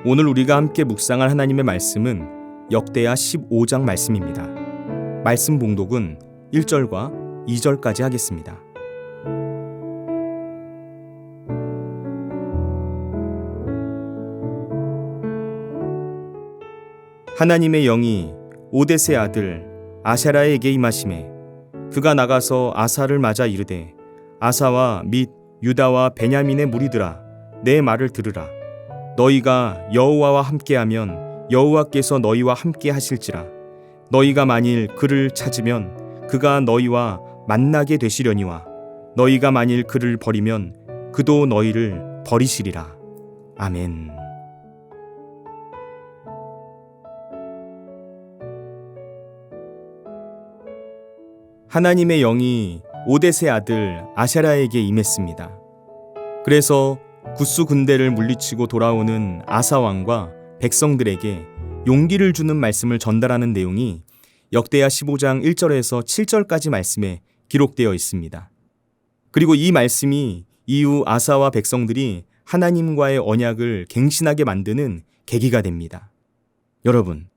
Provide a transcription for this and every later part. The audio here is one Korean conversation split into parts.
오늘 우리가 함께 묵상할 하나님의 말씀은 역대하 15장 말씀입니다. 말씀 봉독은 1절과 2절까지 하겠습니다. 하나님의 영이 오뎃의 아들 아세라에게 임하시매 그가 나가서 아사를 맞아 이르되 아사와 및 유다와 베냐민의 무리들아 내 말을 들으라. 너희가 여호와와 함께하면 여호와께서 너희와 함께 하실지라. 너희가 만일 그를 찾으면 그가 너희와 만나게 되시려니와 너희가 만일 그를 버리면 그도 너희를 버리시리라. 아멘. 하나님의 영이 오뎃의 아들 아세라에게 임했습니다. 그래서 구스 군대를 물리치고 돌아오는 아사 왕과 백성들에게 용기를 주는 말씀을 전달하는 내용이 역대하 15장 1절에서 7절까지 말씀에 기록되어 있습니다. 그리고 이 말씀이 이후 아사와 백성들이 하나님과의 언약을 갱신하게 만드는 계기가 됩니다. 여러분,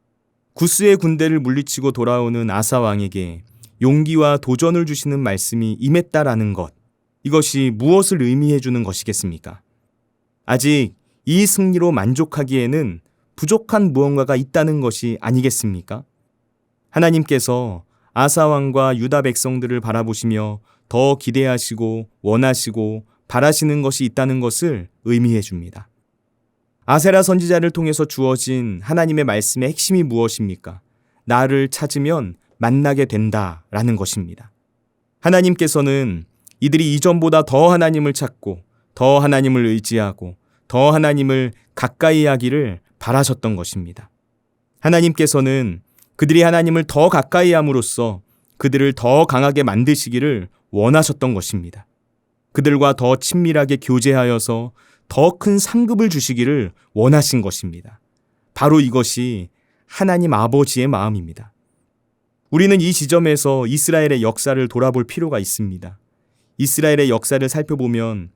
구스의 군대를 물리치고 돌아오는 아사 왕에게 용기와 도전을 주시는 말씀이 임했다라는 것, 이것이 무엇을 의미해 주는 것이겠습니까? 아직 이 승리로 만족하기에는 부족한 무언가가 있다는 것이 아니겠습니까? 하나님께서 아사 왕과 유다 백성들을 바라보시며 더 기대하시고 원하시고 바라시는 것이 있다는 것을 의미해 줍니다. 아세라 선지자를 통해서 주어진 하나님의 말씀의 핵심이 무엇입니까? 나를 찾으면 만나게 된다라는 것입니다. 하나님께서는 이들이 이전보다 더 하나님을 찾고 더 하나님을 의지하고 더 하나님을 가까이 하기를 바라셨던 것입니다. 하나님께서는 그들이 하나님을 더 가까이 함으로써 그들을 더 강하게 만드시기를 원하셨던 것입니다. 그들과 더 친밀하게 교제하여서 더 큰 상급을 주시기를 원하신 것입니다. 바로 이것이 하나님 아버지의 마음입니다. 우리는 이 지점에서 이스라엘의 역사를 돌아볼 필요가 있습니다. 이스라엘의 역사를 살펴보면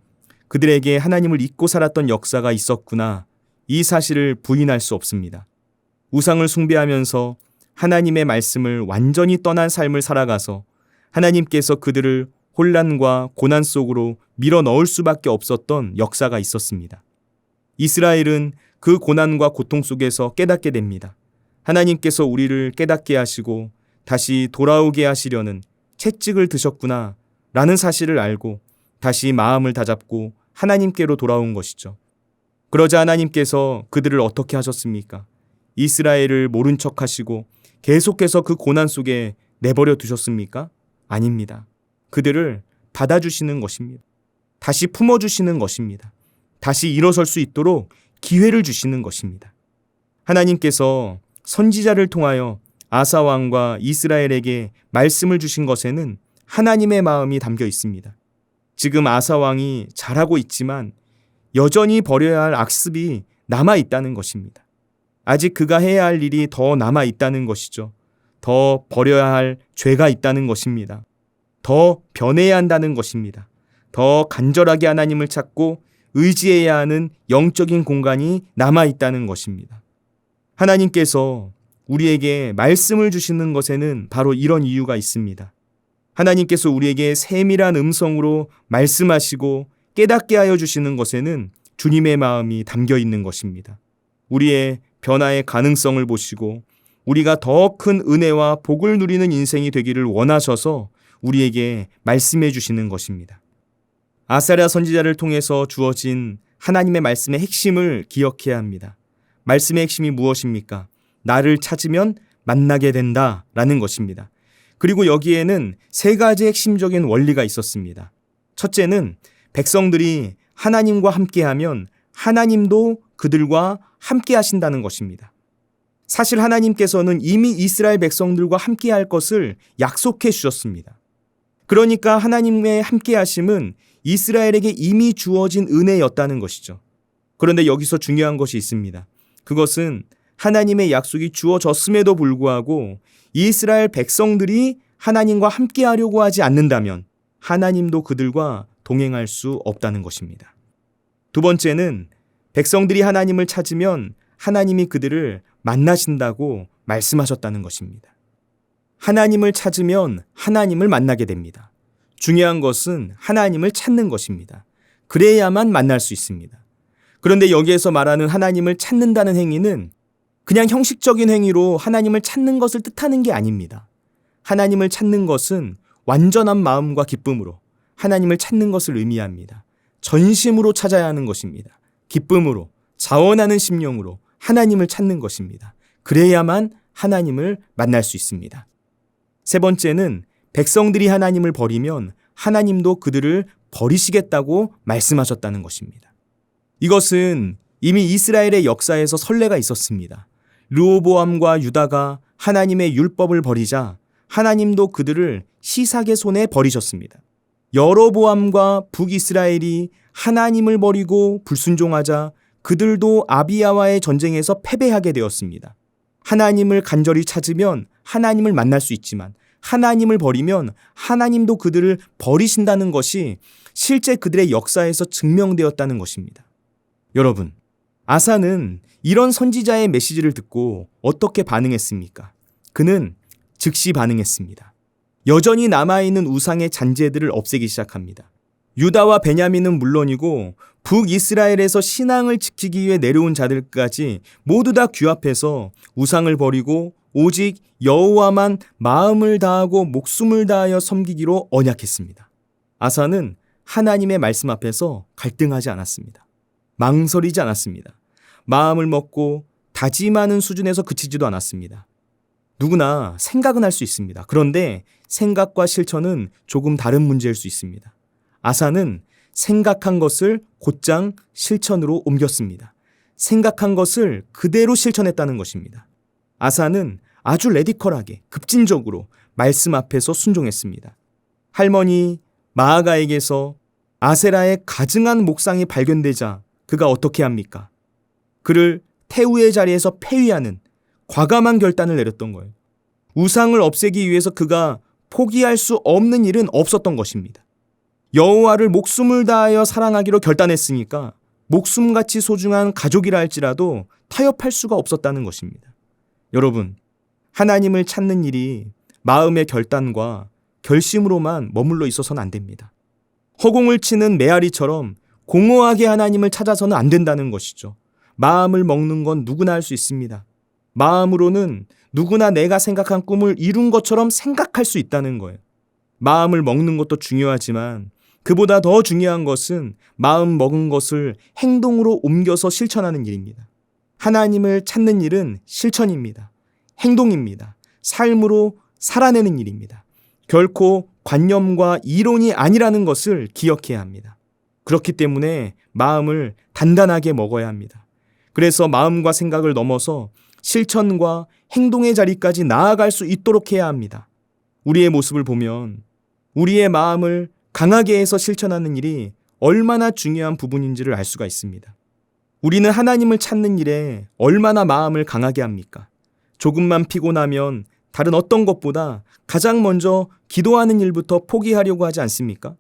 그들에게 하나님을 잊고 살았던 역사가 있었구나, 이 사실을 부인할 수 없습니다. 우상을 숭배하면서 하나님의 말씀을 완전히 떠난 삶을 살아가서 하나님께서 그들을 혼란과 고난 속으로 밀어 넣을 수밖에 없었던 역사가 있었습니다. 이스라엘은 그 고난과 고통 속에서 깨닫게 됩니다. 하나님께서 우리를 깨닫게 하시고 다시 돌아오게 하시려는 채찍을 드셨구나 라는 사실을 알고 다시 마음을 다잡고 하나님께로 돌아온 것이죠. 그러자 하나님께서 그들을 어떻게 하셨습니까? 이스라엘을 모른 척 하시고 계속해서 그 고난 속에 내버려 두셨습니까? 아닙니다. 그들을 받아주시는 것입니다. 다시 품어주시는 것입니다. 다시 일어설 수 있도록 기회를 주시는 것입니다. 하나님께서 선지자를 통하여 아사 왕과 이스라엘에게 말씀을 주신 것에는 하나님의 마음이 담겨 있습니다. 지금 아사 왕이 잘하고 있지만 여전히 버려야 할 악습이 남아 있다는 것입니다. 아직 그가 해야 할 일이 더 남아 있다는 것이죠. 더 버려야 할 죄가 있다는 것입니다. 더 변해야 한다는 것입니다. 더 간절하게 하나님을 찾고 의지해야 하는 영적인 공간이 남아 있다는 것입니다. 하나님께서 우리에게 말씀을 주시는 것에는 바로 이런 이유가 있습니다. 하나님께서 우리에게 세밀한 음성으로 말씀하시고 깨닫게 하여 주시는 것에는 주님의 마음이 담겨 있는 것입니다. 우리의 변화의 가능성을 보시고 우리가 더 큰 은혜와 복을 누리는 인생이 되기를 원하셔서 우리에게 말씀해 주시는 것입니다. 아사랴 선지자를 통해서 주어진 하나님의 말씀의 핵심을 기억해야 합니다. 말씀의 핵심이 무엇입니까? 나를 찾으면 만나게 된다라는 것입니다. 그리고 여기에는 세 가지 핵심적인 원리가 있었습니다. 첫째는 백성들이 하나님과 함께하면 하나님도 그들과 함께 하신다는 것입니다. 사실 하나님께서는 이미 이스라엘 백성들과 함께 할 것을 약속해 주셨습니다. 그러니까 하나님의 함께 하심은 이스라엘에게 이미 주어진 은혜였다는 것이죠. 그런데 여기서 중요한 것이 있습니다. 그것은 하나님의 약속이 주어졌음에도 불구하고 이스라엘 백성들이 하나님과 함께 하려고 하지 않는다면 하나님도 그들과 동행할 수 없다는 것입니다. 두 번째는 백성들이 하나님을 찾으면 하나님이 그들을 만나신다고 말씀하셨다는 것입니다. 하나님을 찾으면 하나님을 만나게 됩니다. 중요한 것은 하나님을 찾는 것입니다. 그래야만 만날 수 있습니다. 그런데 여기에서 말하는 하나님을 찾는다는 행위는 그냥 형식적인 행위로 하나님을 찾는 것을 뜻하는 게 아닙니다. 하나님을 찾는 것은 완전한 마음과 기쁨으로 하나님을 찾는 것을 의미합니다. 전심으로 찾아야 하는 것입니다. 기쁨으로, 자원하는 심령으로 하나님을 찾는 것입니다. 그래야만 하나님을 만날 수 있습니다. 세 번째는 백성들이 하나님을 버리면 하나님도 그들을 버리시겠다고 말씀하셨다는 것입니다. 이것은 이미 이스라엘의 역사에서 선례가 있었습니다. 르호보암과 유다가 하나님의 율법을 버리자 하나님도 그들을 시삭의 손에 버리셨습니다. 여로보암과 북이스라엘이 하나님을 버리고 불순종하자 그들도 아비야와의 전쟁에서 패배하게 되었습니다. 하나님을 간절히 찾으면 하나님을 만날 수 있지만 하나님을 버리면 하나님도 그들을 버리신다는 것이 실제 그들의 역사에서 증명되었다는 것입니다. 여러분, 아사는 이런 선지자의 메시지를 듣고 어떻게 반응했습니까? 그는 즉시 반응했습니다. 여전히 남아있는 우상의 잔재들을 없애기 시작합니다. 유다와 베냐민은 물론이고 북이스라엘에서 신앙을 지키기 위해 내려온 자들까지 모두 다 규합해서 우상을 버리고 오직 여호와만 마음을 다하고 목숨을 다하여 섬기기로 언약했습니다. 아사는 하나님의 말씀 앞에서 갈등하지 않았습니다. 망설이지 않았습니다. 마음을 먹고 다짐하는 수준에서 그치지도 않았습니다. 누구나 생각은 할 수 있습니다. 그런데 생각과 실천은 조금 다른 문제일 수 있습니다. 아사는 생각한 것을 곧장 실천으로 옮겼습니다. 생각한 것을 그대로 실천했다는 것입니다. 아사는 아주 레디컬하게 급진적으로 말씀 앞에서 순종했습니다. 할머니 마아가에게서 아세라의 가증한 목상이 발견되자 그가 어떻게 합니까? 그를 태우의 자리에서 폐위하는 과감한 결단을 내렸던 거예요. 우상을 없애기 위해서 그가 포기할 수 없는 일은 없었던 것입니다. 여호와를 목숨을 다하여 사랑하기로 결단했으니까 목숨같이 소중한 가족이라 할지라도 타협할 수가 없었다는 것입니다. 여러분, 하나님을 찾는 일이 마음의 결단과 결심으로만 머물러 있어서는 안 됩니다. 허공을 치는 메아리처럼 공허하게 하나님을 찾아서는 안 된다는 것이죠. 마음을 먹는 건 누구나 할 수 있습니다. 마음으로는 누구나 내가 생각한 꿈을 이룬 것처럼 생각할 수 있다는 거예요. 마음을 먹는 것도 중요하지만 그보다 더 중요한 것은 마음 먹은 것을 행동으로 옮겨서 실천하는 일입니다. 하나님을 찾는 일은 실천입니다. 행동입니다. 삶으로 살아내는 일입니다. 결코 관념과 이론이 아니라는 것을 기억해야 합니다. 그렇기 때문에 마음을 단단하게 먹어야 합니다. 그래서 마음과 생각을 넘어서 실천과 행동의 자리까지 나아갈 수 있도록 해야 합니다. 우리의 모습을 보면 우리의 마음을 강하게 해서 실천하는 일이 얼마나 중요한 부분인지를 알 수가 있습니다. 우리는 하나님을 찾는 일에 얼마나 마음을 강하게 합니까? 조금만 피곤하면 다른 어떤 것보다 가장 먼저 기도하는 일부터 포기하려고 하지 않습니까?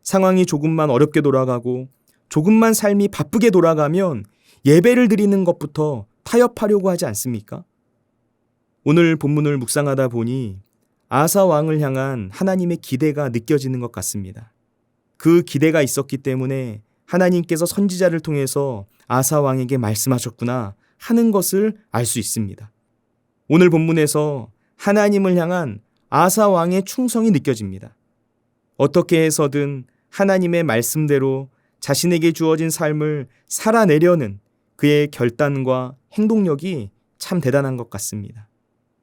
상황이 조금만 어렵게 돌아가고 조금만 삶이 바쁘게 돌아가면 예배를 드리는 것부터 타협하려고 하지 않습니까? 오늘 본문을 묵상하다 보니 아사 왕을 향한 하나님의 기대가 느껴지는 것 같습니다. 그 기대가 있었기 때문에 하나님께서 선지자를 통해서 아사 왕에게 말씀하셨구나 하는 것을 알 수 있습니다. 오늘 본문에서 하나님을 향한 아사 왕의 충성이 느껴집니다. 어떻게 해서든 하나님의 말씀대로 자신에게 주어진 삶을 살아내려는 그의 결단과 행동력이 참 대단한 것 같습니다.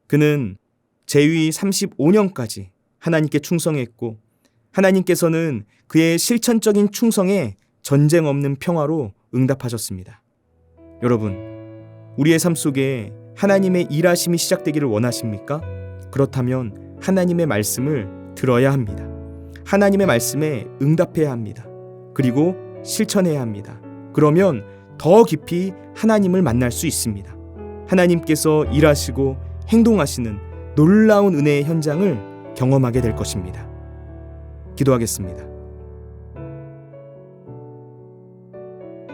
그는 재위 35년까지 하나님께 충성했고 하나님께서는 그의 실천적인 충성에 전쟁 없는 평화로 응답하셨습니다. 여러분, 우리의 삶 속에 하나님의 일하심이 시작되기를 원하십니까? 그렇다면 하나님의 말씀을 들어야 합니다. 하나님의 말씀에 응답해야 합니다. 그리고 실천해야 합니다. 그러면 더 깊이 하나님을 만날 수 있습니다. 하나님께서 일하시고 행동하시는 놀라운 은혜의 현장을 경험하게 될 것입니다. 기도하겠습니다.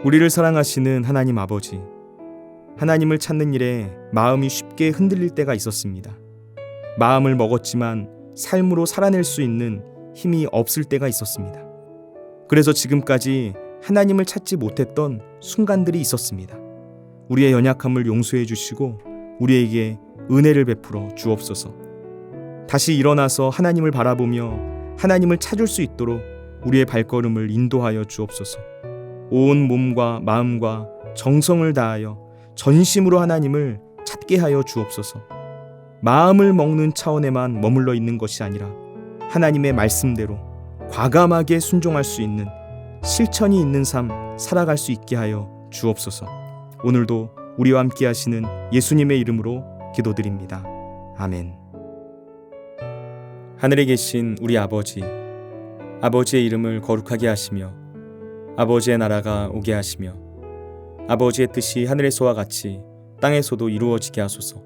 우리를 사랑하시는 하나님 아버지, 하나님을 찾는 일에 마음이 쉽게 흔들릴 때가 있었습니다. 마음을 먹었지만 삶으로 살아낼 수 있는 힘이 없을 때가 있었습니다. 그래서 지금까지 하나님을 찾지 못했던 순간들이 있었습니다. 우리의 연약함을 용서해 주시고 우리에게 은혜를 베풀어 주옵소서. 다시 일어나서 하나님을 바라보며 하나님을 찾을 수 있도록 우리의 발걸음을 인도하여 주옵소서. 온 몸과 마음과 정성을 다하여 전심으로 하나님을 찾게 하여 주옵소서. 마음을 먹는 차원에만 머물러 있는 것이 아니라 하나님의 말씀대로 과감하게 순종할 수 있는 실천이 있는 삶 살아갈 수 있게 하여 주옵소서. 오늘도 우리와 함께 하시는 예수님의 이름으로 기도드립니다. 아멘. 하늘에 계신 우리 아버지, 아버지의 이름을 거룩하게 하시며 아버지의 나라가 오게 하시며 아버지의 뜻이 하늘에서와 같이 땅에서도 이루어지게 하소서.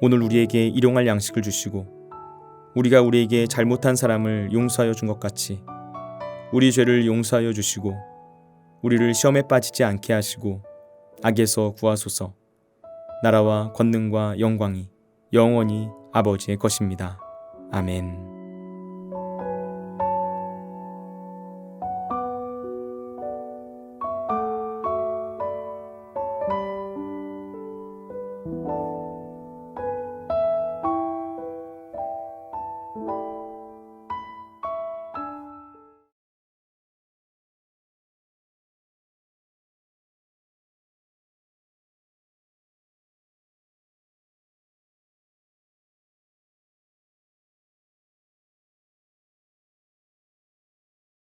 오늘 우리에게 일용할 양식을 주시고 우리가 우리에게 잘못한 사람을 용서하여 준 것 같이 우리 죄를 용서하여 주시고 우리를 시험에 빠지지 않게 하시고 악에서 구하소서. 나라와 권능과 영광이 영원히 아버지의 것입니다. 아멘.